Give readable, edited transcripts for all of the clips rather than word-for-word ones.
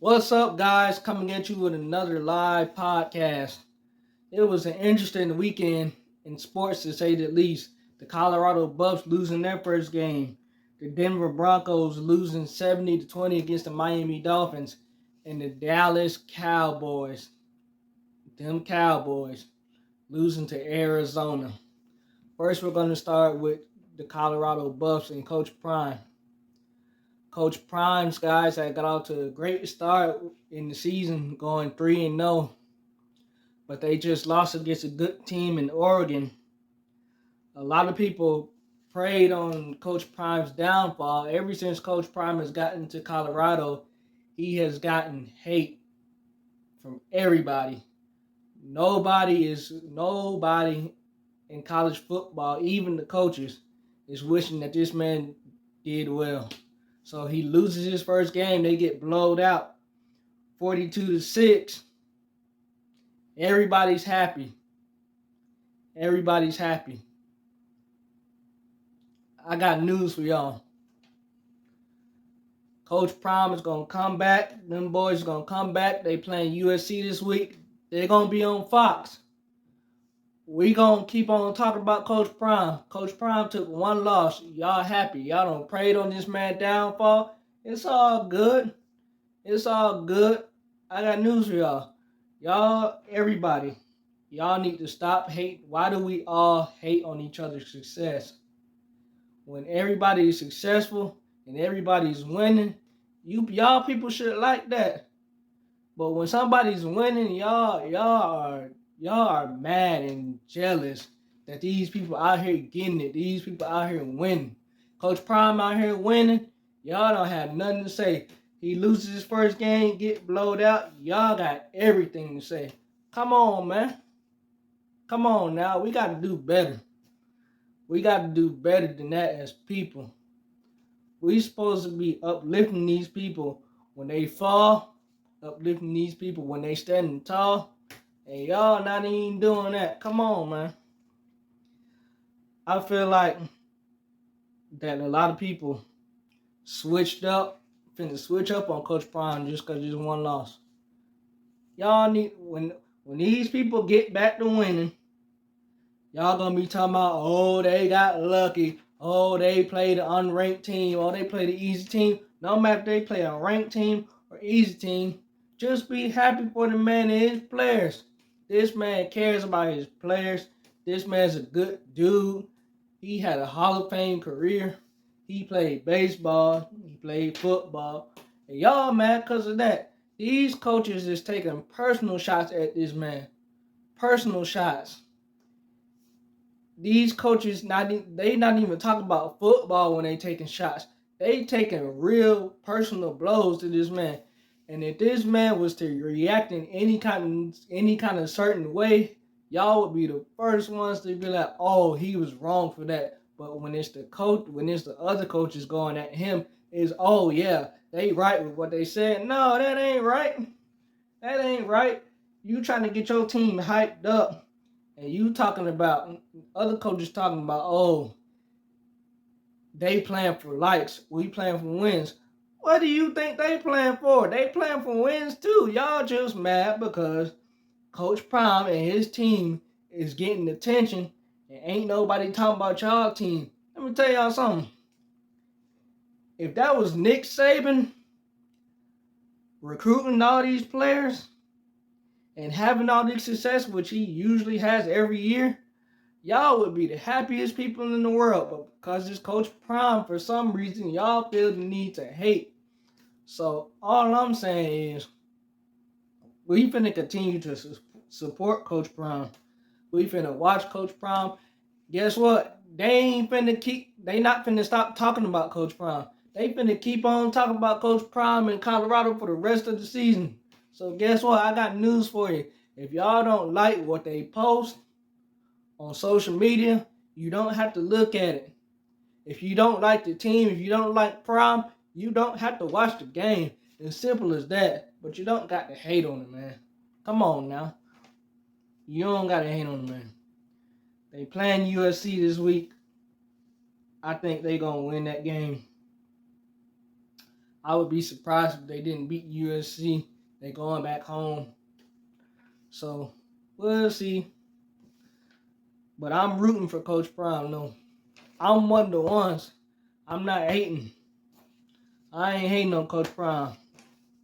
What's up, guys? Coming at you with another live podcast. It was an interesting weekend in sports, to say the least. The Colorado Buffs losing their first game, the Denver Broncos losing 70-20 against the Miami Dolphins, and the Dallas Cowboys, losing to Arizona. First, we're going to start with the Colorado Buffs and Coach Prime. Coach Prime's guys had got out to a great start in the season, going 3-0, but they just lost against a good team in Oregon. A lot of people preyed on Coach Prime's downfall. Ever since Coach Prime has gotten to Colorado, he has gotten hate from everybody. Nobody in college football, even the coaches, is wishing that this man did well. So he loses his first game. They get blowed out 42-6. Everybody's happy. I got news for y'all. Coach Prime is going to come back. Them boys are going to come back. They playing USC this week. They're going to be on Fox. We going to keep on talking about Coach Prime. Coach Prime took one loss. Y'all happy. Y'all don't prayed on this man's downfall. It's all good. I got news for y'all. Everybody, y'all need to stop hate. Why do we all hate on each other's success? When everybody is successful and everybody's winning, y'all people should like that. But when somebody's winning, y'all are mad and jealous that these people out here getting it. These people out here winning. Coach Prime out here winning. Y'all don't have nothing to say. He loses his first game, get blowed out. Y'all got everything to say. Come on, man. Come on now. We got to do better. We got to do better than that as people. We supposed to be uplifting these people when they fall, uplifting these people when they standing tall, and y'all not even doing that. Come on, man. I feel like that a lot of people finna switch up on Coach Prime just because there's one loss. Y'all need, when these people get back to winning, y'all gonna be talking about, oh, they got lucky. Oh, they played an unranked team. Oh, they played an easy team. No matter if they play a ranked team or easy team, just be happy for the man and his players. This man cares about his players. This man's a good dude. He had a Hall of Fame career. He played baseball. He played football. And y'all mad because of that. These coaches is taking personal shots at this man. Personal shots. These coaches, they not even talking about football when they taking shots. They taking real personal blows to this man. And if this man was to react in any kind of certain way, y'all would be the first ones to be like, oh, he was wrong for that. But when it's the other coaches going at him, is, oh yeah, they right with what they said. No, that ain't right. You trying to get your team hyped up. And you talking about, other coaches talking about, oh, they playing for likes, we playing for wins. What do you think they playing for? They playing for wins too. Y'all just mad because Coach Prime and his team is getting attention and ain't nobody talking about y'all team. Let me tell y'all something. If that was Nick Saban recruiting all these players and having all this success, which he usually has every year, y'all would be the happiest people in the world. But because it's Coach Prime, for some reason, y'all feel the need to hate. So all I'm saying is, we finna continue to support Coach Prime. We finna watch Coach Prime. Guess what? They not finna stop talking about Coach Prime. They finna keep on talking about Coach Prime in Colorado for the rest of the season. So guess what? I got news for you. If y'all don't like what they post on social media, you don't have to look at it. If you don't like the team, if you don't like Prime, you don't have to watch the game. As simple as that. But you don't got to hate on it, man. Come on now. You don't got to hate on it, man. They playing USC this week. I think they going to win that game. I would be surprised if they didn't beat USC. They're going back home. So, we'll see. But I'm rooting for Coach Prime, though. I'm one of the ones. I'm not hating. I ain't hating on Coach Prime.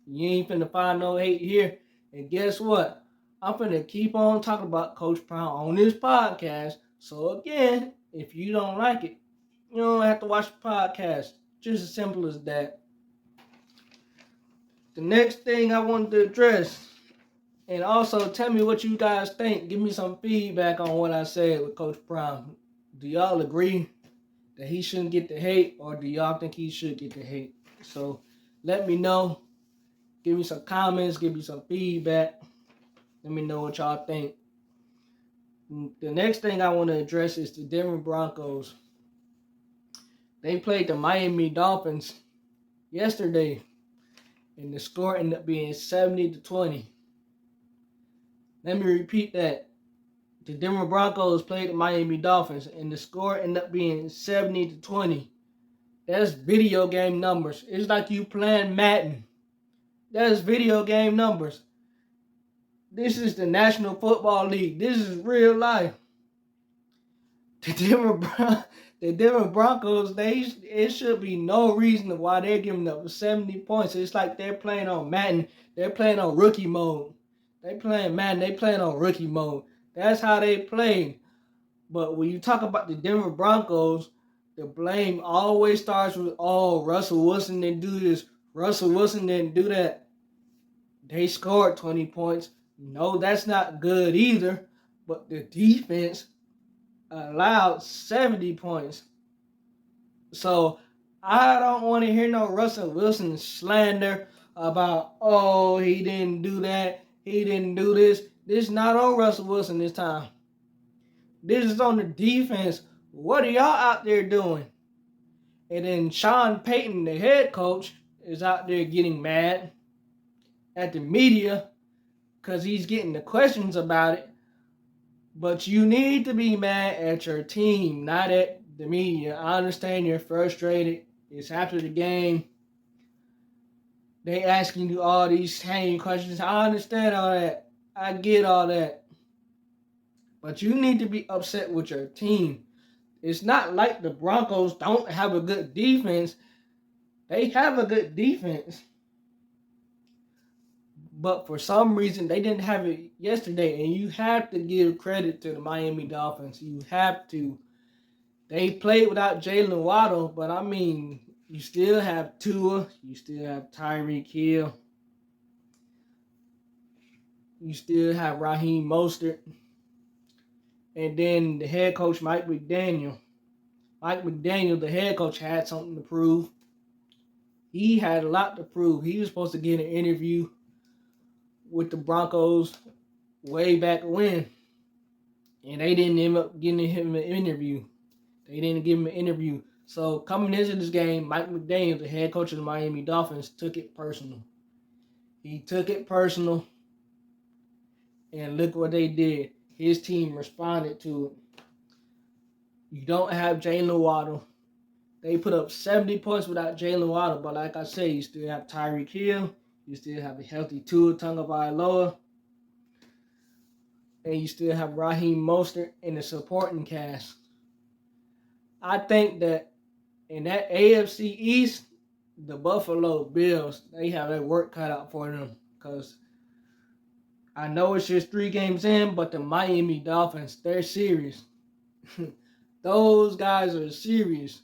You ain't finna find no hate here. And guess what? I'm finna keep on talking about Coach Prime on this podcast. So again, if you don't like it, you don't have to watch the podcast. Just as simple as that. The next thing I wanted to address, and also tell me what you guys think. Give me some feedback on what I said with Coach Prime. Do y'all agree that he shouldn't get the hate, or do y'all think he should get the hate? So let me know. Give me some comments. Give me some feedback. Let me know what y'all think. The next thing I want to address is the Denver Broncos. They played the Miami Dolphins yesterday, and the score ended up being 70-20. Let me repeat that. The Denver Broncos played the Miami Dolphins, and the score ended up being 70-20. That's video game numbers. It's like you playing Madden. That's video game numbers. This is the National Football League. This is real life. The Denver Broncos, it should be no reason why they're giving up 70 points. It's like they're playing on Madden. They're playing on rookie mode. They playing Madden. They playing on rookie mode. That's how they play. But when you talk about the Denver Broncos, the blame always starts with, oh, Russell Wilson didn't do this. Russell Wilson didn't do that. They scored 20 points. No, that's not good either. But the defense allowed 70 points. So I don't want to hear no Russell Wilson slander about, oh, he didn't do that. He didn't do this. This is not on Russell Wilson this time. This is on the defense. What are y'all out there doing? And then Sean Payton, the head coach, is out there getting mad at the media because he's getting the questions about it. But you need to be mad at your team, not at the media. I understand you're frustrated. It's after the game. They asking you all these same questions. I understand all that. I get all that. But you need to be upset with your team. It's not like the Broncos don't have a good defense. They have a good defense. But for some reason, they didn't have it yesterday. And you have to give credit to the Miami Dolphins. You have to. They played without Jalen Waddle. But, I mean, you still have Tua. You still have Tyreek Hill. You still have Raheem Mostert. And then the head coach, Mike McDaniel. Mike McDaniel, the head coach, had something to prove. He had a lot to prove. He was supposed to get an interview with the Broncos way back when. And they didn't end up getting him an interview. They didn't give him an interview. So coming into this game, Mike McDaniel, the head coach of the Miami Dolphins, took it personal. He took it personal. And look what they did. His team responded to it. You don't have Jalen Waddle. They put up 70 points without Jalen Waddle. But like I say, you still have Tyreek Hill. You still have a healthy Tua Tagovailoa. And you still have Raheem Mostert in the supporting cast. I think that in that AFC East, the Buffalo Bills, they have their work cut out for them. Because I know it's just 3 games in, but the Miami Dolphins, they're serious. Those guys are serious.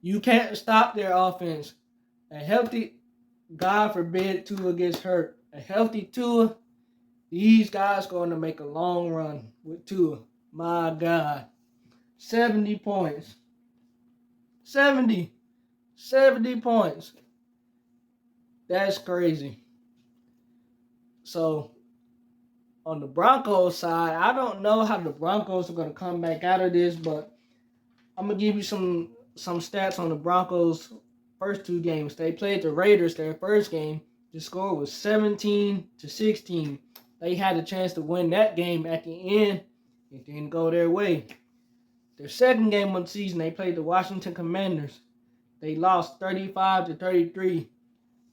You can't stop their offense. A healthy, God forbid, Tua gets hurt. A healthy Tua, these guys going to make a long run with Tua. My God. 70 points. 70 points. That's crazy. So, on the Broncos side, I don't know how the Broncos are going to come back out of this, but I'm going to give you some stats on the Broncos' first 2 games. They played the Raiders their first game. The score was 17-16. They had a chance to win that game at the end. It didn't go their way. Their second game of the season, they played the Washington Commanders. They lost 35-33.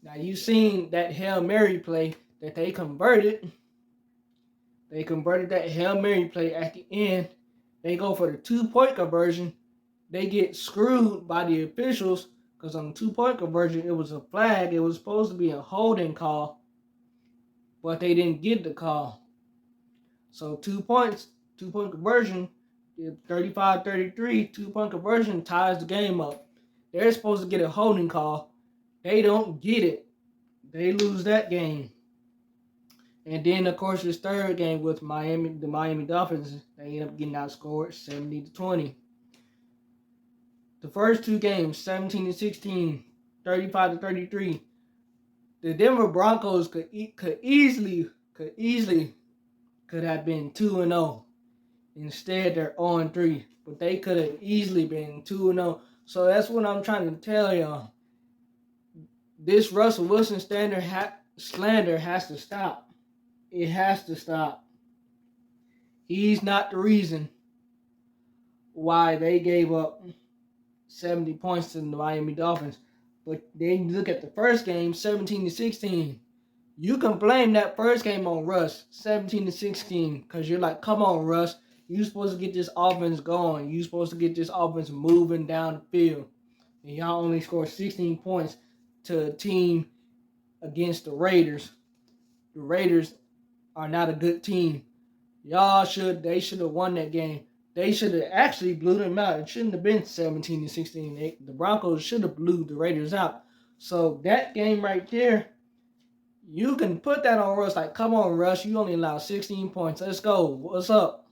Now you seen that Hail Mary play that they converted. They converted that Hail Mary play at the end. They go for the 2-point conversion. They get screwed by the officials because on the 2-point conversion, it was a flag. It was supposed to be a holding call, but they didn't get the call. So 2 points, 2-point conversion, 35-33, 2-point conversion ties the game up. They're supposed to get a holding call. They don't get it. They lose that game. And then, of course, this third game with the Miami Dolphins, they end up getting outscored 70-20. The first two games, 17-16, 35-33. The Denver Broncos could easily have been 2-0. Instead, they're 0-3. But they could have easily been 2-0. So that's what I'm trying to tell y'all. This Russell Wilson slander has to stop. It has to stop. He's not the reason why they gave up 70 points to the Miami Dolphins. But then you look at the first game, 17-16. You can blame that first game on Russ, 17-16, because you're like, come on, Russ. You're supposed to get this offense going. You're supposed to get this offense moving down the field. And y'all only scored 16 points to a team against the Raiders. The Raiders are not a good team. They should have won that game. They should have actually blew them out. It shouldn't have been 17-16. The Broncos should have blew the Raiders out. So that game right there, you can put that on Russ. Like, come on, Russ. You only allowed 16 points. Let's go. What's up?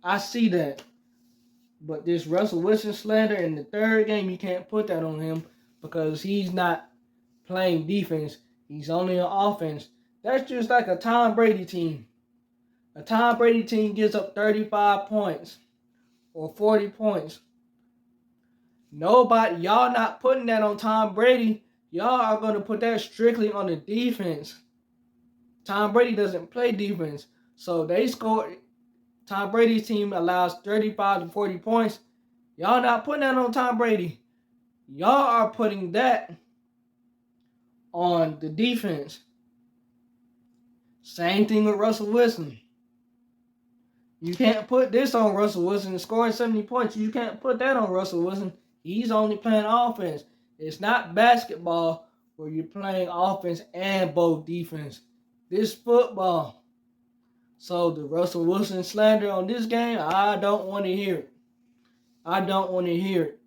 I see that. But this Russell Wilson slander in the third game, you can't put that on him because he's not playing defense. He's only on offense. That's just like a Tom Brady team. A Tom Brady team gives up 35 points or 40 points. Y'all not putting that on Tom Brady. Y'all are going to put that strictly on the defense. Tom Brady doesn't play defense. So they scored. Tom Brady's team allows 35 to 40 points. Y'all not putting that on Tom Brady. Y'all are putting that on the defense. Same thing with Russell Wilson. You can't put this on Russell Wilson. Scoring 70 points, you can't put that on Russell Wilson. He's only playing offense. It's not basketball where you're playing offense and both defense. This football. So the Russell Wilson slander on this game, I don't want to hear it. I don't want to hear it.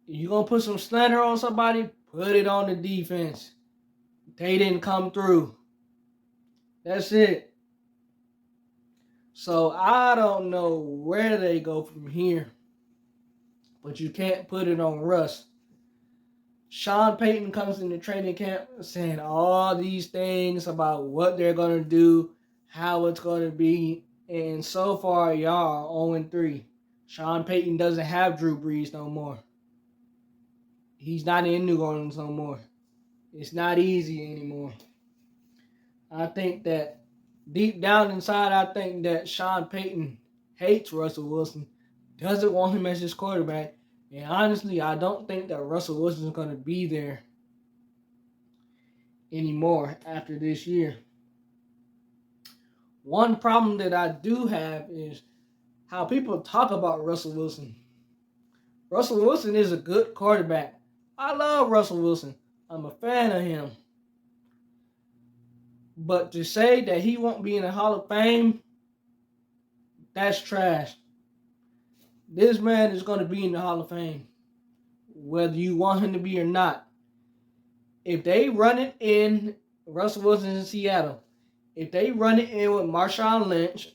If you're going to put some slander on somebody, put it on the defense. They didn't come through. That's it. So I don't know where they go from here. But you can't put it on Russ. Sean Payton comes in the training camp saying all these things about what they're going to do, how it's going to be. And so far, y'all are 0-3. Sean Payton doesn't have Drew Brees no more. He's not in New Orleans no more. It's not easy anymore. I think that deep down inside, I think that Sean Payton hates Russell Wilson, doesn't want him as his quarterback. And honestly, I don't think that Russell Wilson is going to be there anymore after this year. One problem that I do have is how people talk about Russell Wilson. Russell Wilson is a good quarterback. I love Russell Wilson. I'm a fan of him. But to say that he won't be in the Hall of Fame, that's trash. This man is going to be in the Hall of Fame, whether you want him to be or not. If they run it in, Russell Wilson in Seattle, if they run it in with Marshawn Lynch,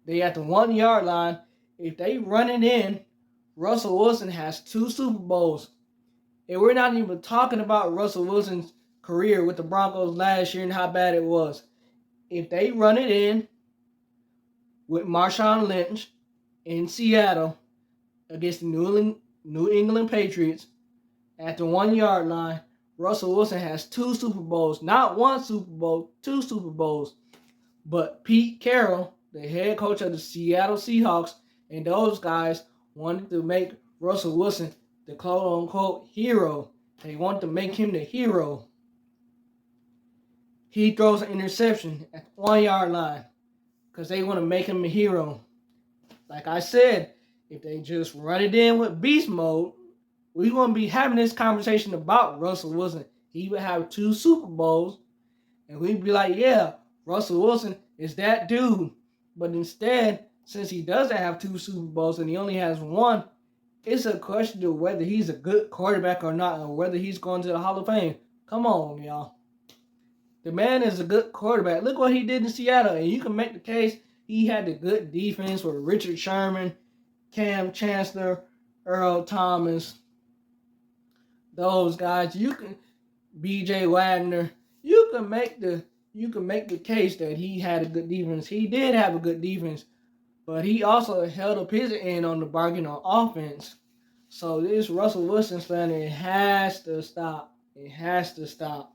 they at the 1 yard line. If they run it in, Russell Wilson has 2 Super Bowls. And we're not even talking about Russell Wilson's career with the Broncos last year and how bad it was. If they run it in with Marshawn Lynch in Seattle against the New England Patriots at the 1 yard line, Russell Wilson has 2 Super Bowls. Not 1 Super Bowl, 2 Super Bowls. But Pete Carroll, the head coach of the Seattle Seahawks, and those guys wanted to make Russell Wilson the quote-unquote hero. They want to make him the hero. He throws an interception at the 1 yard line because they want to make him a hero. Like I said, if they just run it in with beast mode, we're going to be having this conversation about Russell Wilson. He would have 2 Super Bowls, and we'd be like, yeah, Russell Wilson is that dude. But instead, since he doesn't have 2 Super Bowls and he only has 1, it's a question of whether he's a good quarterback or not, or whether he's going to the Hall of Fame. Come on, y'all. The man is a good quarterback. Look what he did in Seattle. And you can make the case he had the good defense with Richard Sherman, Cam Chancellor, Earl Thomas, those guys. You can B.J. Wagner. You can make the case that he had a good defense. He did have a good defense, but he also held up his end on the bargain on offense. So this Russell Wilson slander, it has to stop. It has to stop.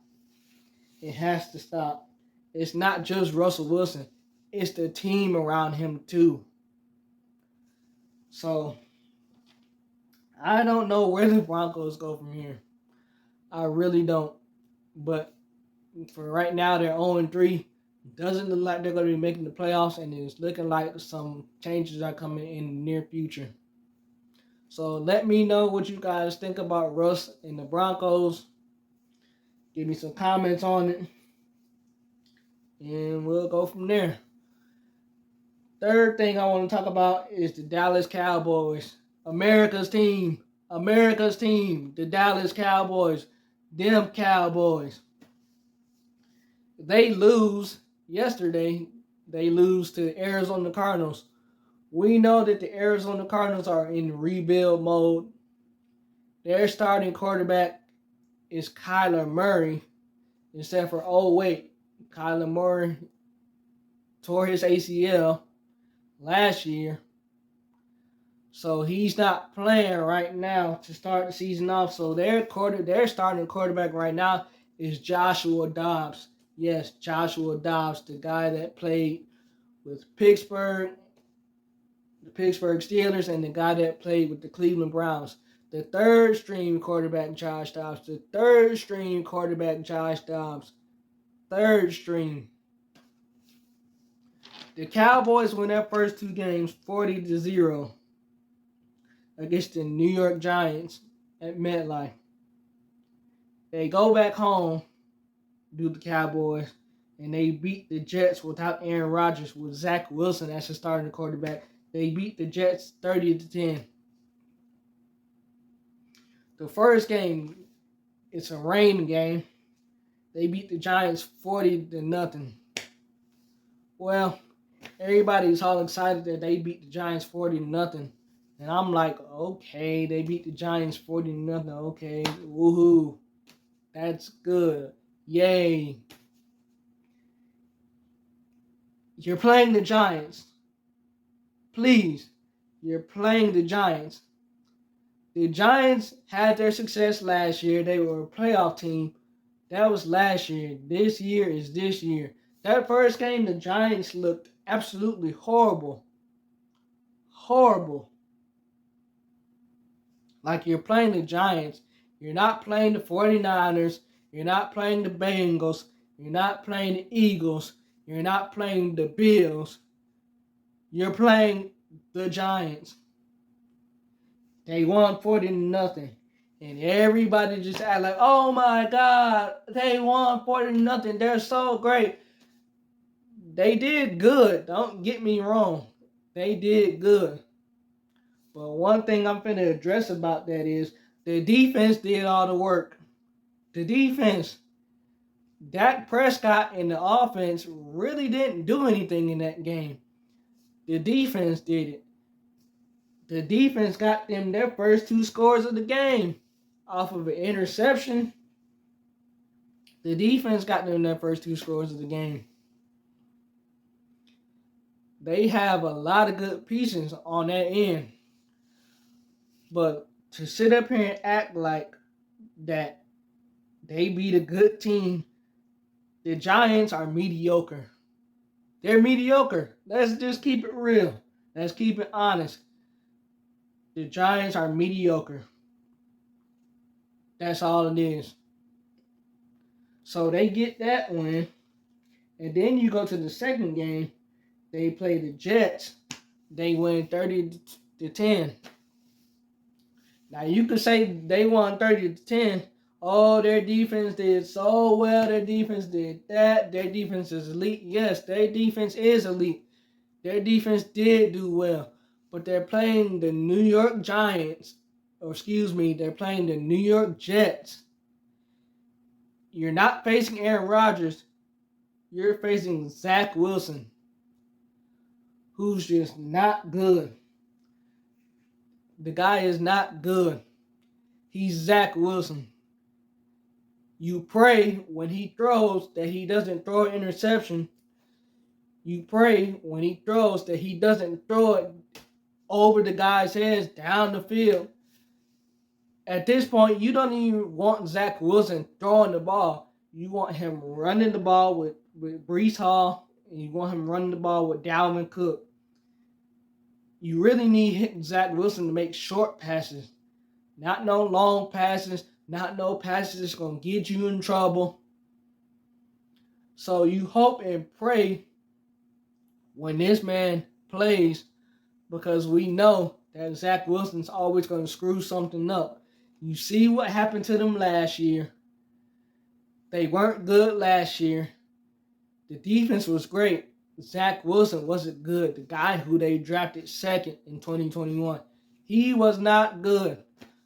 It has to stop. It's not just Russell Wilson. It's the team around him too. So I don't know where the Broncos go from here. I really don't. But for right now, they're 0-3. Doesn't look like they're going to be making the playoffs, and it's looking like some changes are coming in the near future. So let me know what you guys think about Russ and the Broncos. Give me some comments on it, and we'll go from there. Third thing I want to talk about is the Dallas Cowboys. America's team. America's team. The Dallas Cowboys. Them Cowboys. They lose yesterday. They lose to the Arizona Cardinals. We know that the Arizona Cardinals are in rebuild mode. Their starting quarterback is Kyler Murray. Except for, Kyler Murray tore his ACL last year. So he's not playing right now to start the season off. So their starting quarterback right now is Joshua Dobbs. Yes, Joshua Dobbs, the guy that played with Pittsburgh, the Pittsburgh Steelers, and the guy that played with the Cleveland Browns. The third string quarterback, Josh Dobbs. The third string quarterback, Josh Dobbs. Third string. The Cowboys win their first 2 games 40-0 against the New York Giants at MetLife. They go back home, do the Cowboys, and they beat the Jets without Aaron Rodgers, with Zach Wilson as the starting quarterback. They beat the Jets 30-10. The first game, it's a rain game. They beat the Giants 40-0. Well, everybody's all excited that they beat the Giants 40-0. And I'm like, okay, they beat the Giants 40-0. Okay, woohoo. That's good. Yay. You're playing the Giants. Please, you're playing the Giants. The Giants had their success last year. They were a playoff team. That was last year. This year is this year. That first game, the Giants looked absolutely horrible. Horrible. Like, you're playing the Giants. You're not playing the 49ers. You're not playing the Bengals. You're not playing the Eagles. You're not playing the Bills. You're playing the Giants. They won 40-0. And everybody just act like, oh my God, they won 40-0. They're so great. They did good. Don't get me wrong. They did good. But one thing I'm finna address about that is the defense did all the work. The defense. Dak Prescott and the offense really didn't do anything in that game. The defense did it. The defense got them their first 2 scores of the game off of an interception. The defense got them their first 2 scores of the game. They have a lot of good pieces on that end. But to sit up here and act like that they beat a good team, the Giants are mediocre. They're mediocre. Let's just keep it real. Let's keep it honest. The Giants are mediocre. That's all it is. So they get that win. And then you go to the second game. They play the Jets. They win 30-10. Now you could say they won 30-10. Oh, their defense did so well. Their defense did that. Their defense is elite. Yes, their defense is elite. Their defense did do well. But they're playing the New York Giants. Or excuse me, they're playing the New York Jets. You're not facing Aaron Rodgers. You're facing Zach Wilson, who's just not good. The guy is not good. He's Zach Wilson. You pray when he throws that he doesn't throw an interception. You pray when he throws that he doesn't throw it over the guy's heads down the field. At this point, you don't even want Zach Wilson throwing the ball. You want him running the ball with Breece Hall, and you want him running the ball with Dalvin Cook. You really need Zach Wilson to make short passes. Not no long passes, not no passes that's going to get you in trouble. So you hope and pray when this man plays, because we know that Zach Wilson's always going to screw something up. You see what happened to them last year. They weren't good last year. The defense was great. Zach Wilson wasn't good. The guy who they drafted second in 2021. He was not good.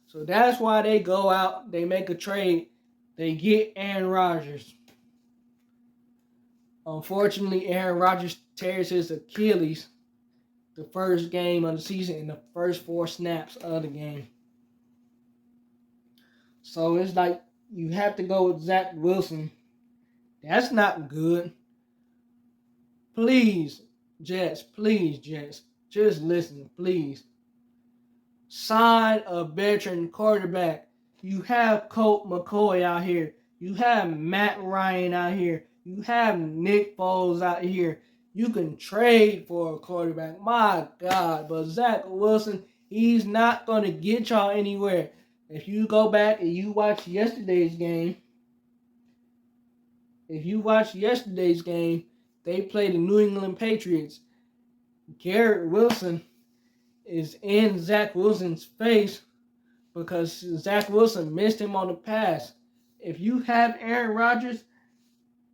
So that's why they go out, they make a trade, they get Aaron Rodgers. Unfortunately, Aaron Rodgers tears his Achilles the first game of the season in the first 4 snaps of the game. So it's like you have to go with Zach Wilson. That's not good. Please, Jets, just listen, please. Sign a veteran quarterback. You have Colt McCoy out here. You have Matt Ryan out here. You have Nick Foles out here. You can trade for a quarterback. My God. But Zach Wilson, he's not going to get y'all anywhere. If you go back and you watch yesterday's game, they played the New England Patriots. Garrett Wilson is in Zach Wilson's face because Zach Wilson missed him on the pass. If you have Aaron Rodgers,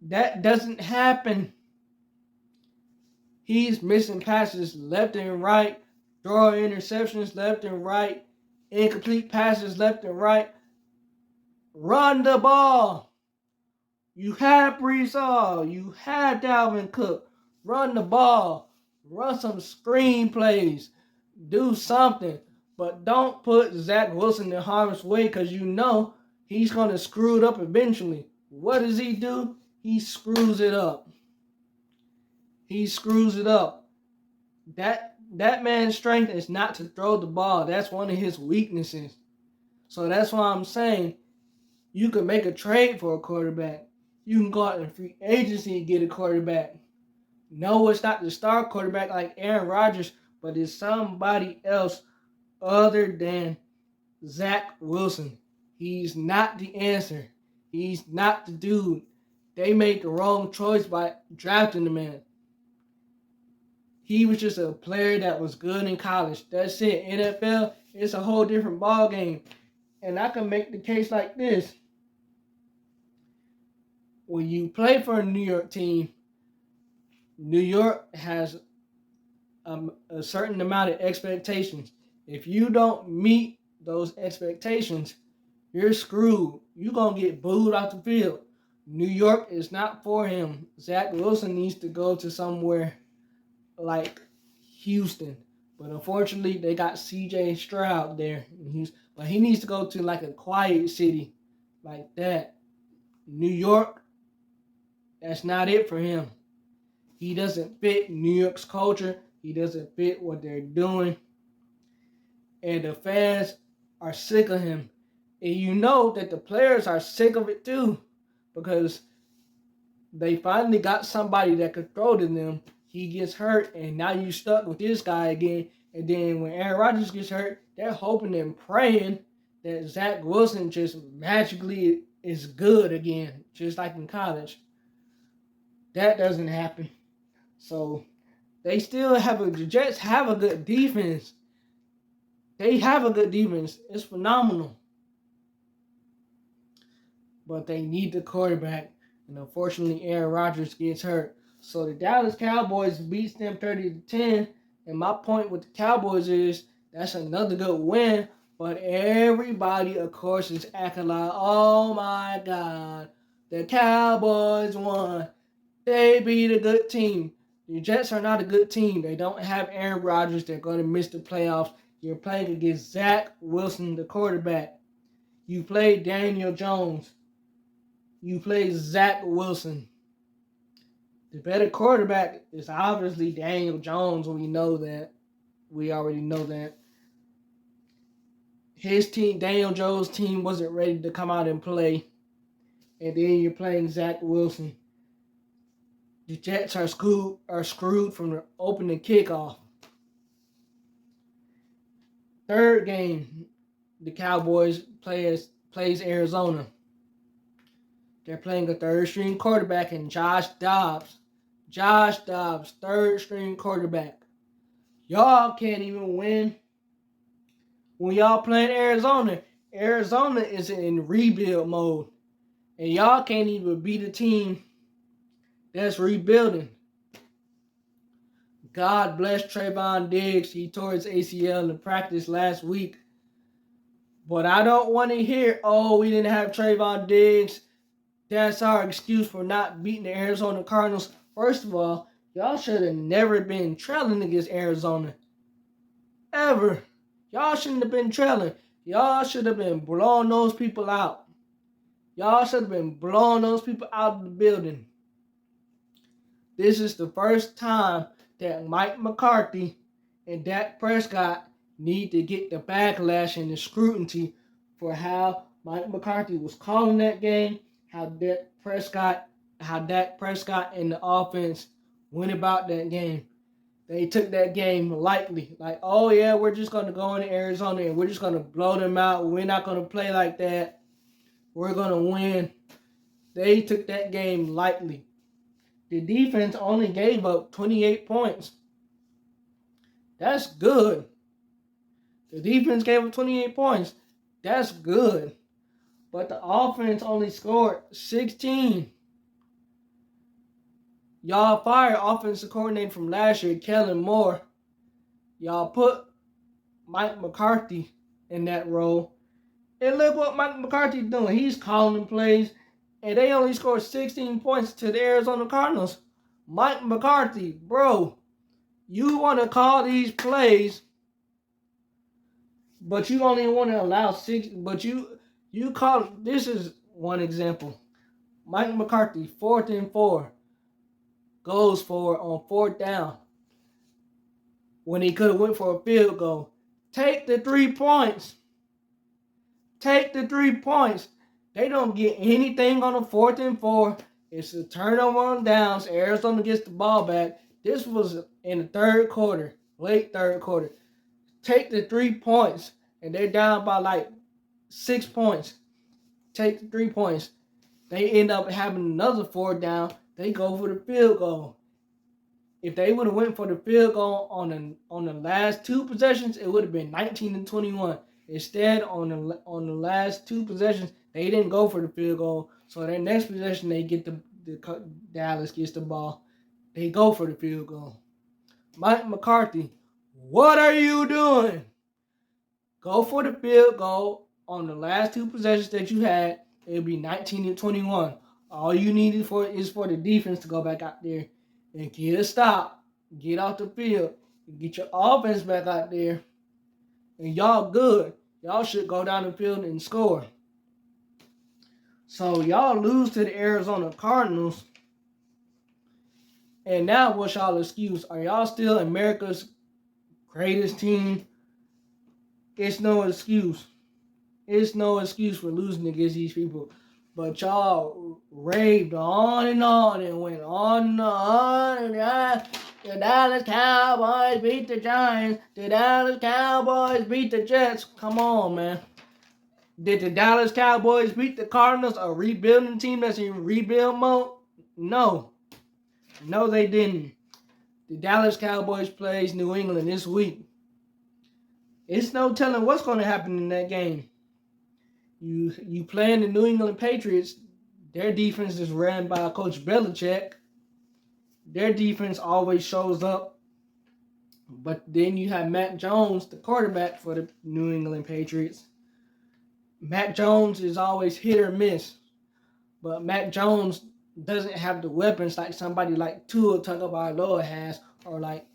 that doesn't happen. He's missing passes left and right, throwing interceptions left and right, incomplete passes left and right. Run the ball. You have Breece Hall. You have Dalvin Cook. Run the ball. Run some screen plays. Do something. But don't put Zach Wilson in harm's way because you know he's going to screw it up eventually. What does he do? He screws it up. That man's strength is not to throw the ball. That's one of his weaknesses. So that's why I'm saying you can make a trade for a quarterback. You can go out in free agency and get a quarterback. No, it's not the star quarterback like Aaron Rodgers, but it's somebody else other than Zach Wilson. He's not the answer. He's not the dude. They made the wrong choice by drafting the man. He was just a player that was good in college. That's it. NFL, it's a whole different ball game. And I can make the case like this. When you play for a New York team, New York has a certain amount of expectations. If you don't meet those expectations, you're screwed. You're going to get booed off the field. New York is not for him. Zach Wilson needs to go to somewhere like Houston. But unfortunately, they got C.J. Stroud there. But he needs to go to like a quiet city like that. New York, that's not it for him. He doesn't fit New York's culture. He doesn't fit what they're doing. And the fans are sick of him. And you know that the players are sick of it too. Because they finally got somebody that could throw to them. He gets hurt, and now you're stuck with this guy again. And then when Aaron Rodgers gets hurt, They're hoping and praying that Zach Wilson just magically is good again, just like in college. That doesn't happen. So they still the Jets have a good defense. They have a good defense. It's phenomenal. But they need the quarterback. And unfortunately, Aaron Rodgers gets hurt. So the Dallas Cowboys beats them 30-10. And my point with the Cowboys is that's another good win. But everybody, of course, is acting like, oh my God, the Cowboys won. They beat a good team. The Jets are not a good team. They don't have Aaron Rodgers. They're going to miss the playoffs. You're playing against Zach Wilson, the quarterback. You played Daniel Jones. You play Zach Wilson. The better quarterback is obviously Daniel Jones. We know that. We already know that. His team, Daniel Jones' team, wasn't ready to come out and play. And then you're playing Zach Wilson. The Jets are screwed from the opening kickoff. Third game, the Cowboys plays Arizona. They're playing a third-string quarterback in Josh Dobbs. Josh Dobbs, third-string quarterback. Y'all can't even win. When y'all playing Arizona, Arizona is in rebuild mode. And y'all can't even beat a team that's rebuilding. God bless Trayvon Diggs. He tore his ACL in practice last week. But I don't want to hear, oh, we didn't have Trayvon Diggs. That's our excuse for not beating the Arizona Cardinals. First of all, y'all should have never been trailing against Arizona. Ever. Y'all shouldn't have been trailing. Y'all should have been blowing those people out. Y'all should have been blowing those people out of the building. This is the first time that Mike McCarthy and Dak Prescott need to get the backlash and the scrutiny for how Mike McCarthy was calling that game, how Dak Prescott and the offense went about that game. They took that game lightly. Like, oh yeah, we're just going to go into Arizona and we're just going to blow them out. We're not going to play like that. We're going to win. They took that game lightly. The defense only gave up 28 points. That's good. The defense gave up 28 points. That's good. But the offense only scored 16. Y'all fired offensive coordinator from last year, Kellen Moore. Y'all put Mike McCarthy in that role. And look what Mike McCarthy's doing. He's calling plays. And they only scored 16 points to the Arizona Cardinals. Mike McCarthy, bro, you want to call these plays, but you only want to allow 6. But you call, this is one example. Mike McCarthy, 4th and 4, goes for on 4th down when he could have went for a field goal. Take the 3 points. Take the 3 points. They don't get anything on a 4th and 4. It's a turnover on downs. Arizona gets the ball back. This was in the third quarter, late third quarter. Take the 3 points, and they're down by like 6 points. Take the 3 points. They end up having another 4th down. They go for the field goal. If they would have went for the field goal on the last 2 possessions, it would have been 19-21. Instead, on the last 2 possessions, they didn't go for the field goal. So their next possession, they get the Dallas gets the ball. They go for the field goal. Mike McCarthy, what are you doing? Go for the field goal on the last 2 possessions that you had. It'll be 19-21. All you need is for the defense to go back out there and get a stop, get off the field, and get your offense back out there. And y'all good. Y'all should go down the field and score. So y'all lose to the Arizona Cardinals. And now what's y'all excuse? Are y'all still America's greatest team? It's no excuse. It's no excuse for losing against these people. But y'all raved on and went on and on and on. The Dallas Cowboys beat the Giants. The Dallas Cowboys beat the Jets. Come on, man. Did the Dallas Cowboys beat the Cardinals, a rebuilding team that's in rebuild mode? No. No, they didn't. The Dallas Cowboys plays New England this week. It's no telling what's going to happen in that game. You playing the New England Patriots, their defense is ran by Coach Belichick. Their defense always shows up. But then you have Mac Jones, the quarterback for the New England Patriots. Mac Jones is always hit or miss. But Mac Jones doesn't have the weapons like somebody like Tua Tagovailoa has, or like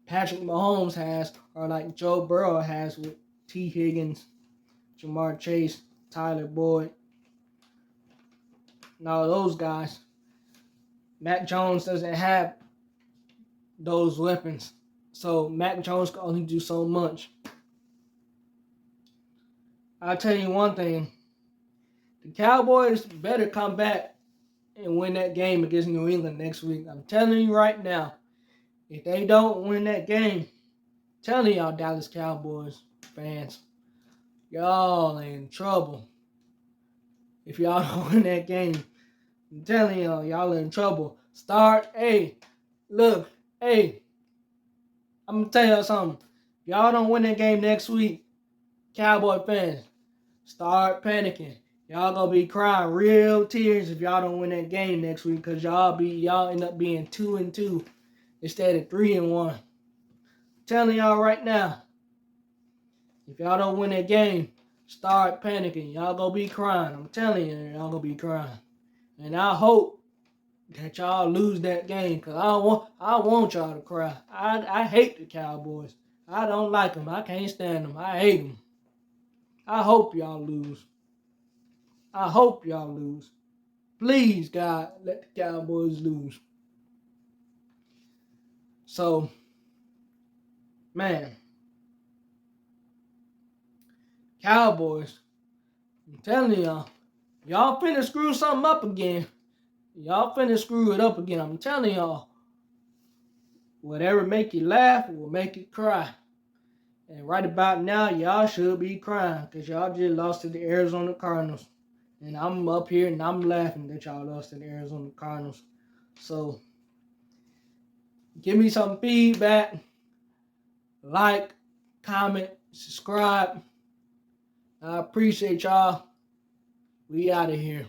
Patrick Mahomes has, or like Joe Burrow has with T. Higgins, Jamar Chase, Tyler Boyd, and all those guys. Mac Jones doesn't have those weapons. So Mac Jones can only do so much. I'll tell you one thing. The Cowboys better come back and win that game against New England next week. I'm telling you right now. If they don't win that game, I'm telling y'all Dallas Cowboys fans, y'all in trouble. If y'all don't win that game, I'm telling y'all in trouble. Look, I'm going to tell y'all something. If y'all don't win that game next week, Cowboy fans, start panicking. Y'all going to be crying real tears if y'all don't win that game next week, because y'all end up being 2-2 instead of 3-1. I'm telling y'all right now, if y'all don't win that game, start panicking. Y'all going to be crying. I'm telling you, y'all going to be crying. And I hope that y'all lose that game, because I want y'all to cry. I hate the Cowboys. I don't like them. I can't stand them. I hate them. I hope y'all lose. I hope y'all lose. Please, God, let the Cowboys lose. So, man, Cowboys, I'm telling y'all finna screw something up again. Y'all finna screw it up again. I'm telling y'all, whatever make you laugh will make you cry. And right about now, y'all should be crying, because y'all just lost to the Arizona Cardinals. And I'm up here and I'm laughing that y'all lost to the Arizona Cardinals. So, give me some feedback. Like, comment, subscribe. I appreciate y'all. We out of here.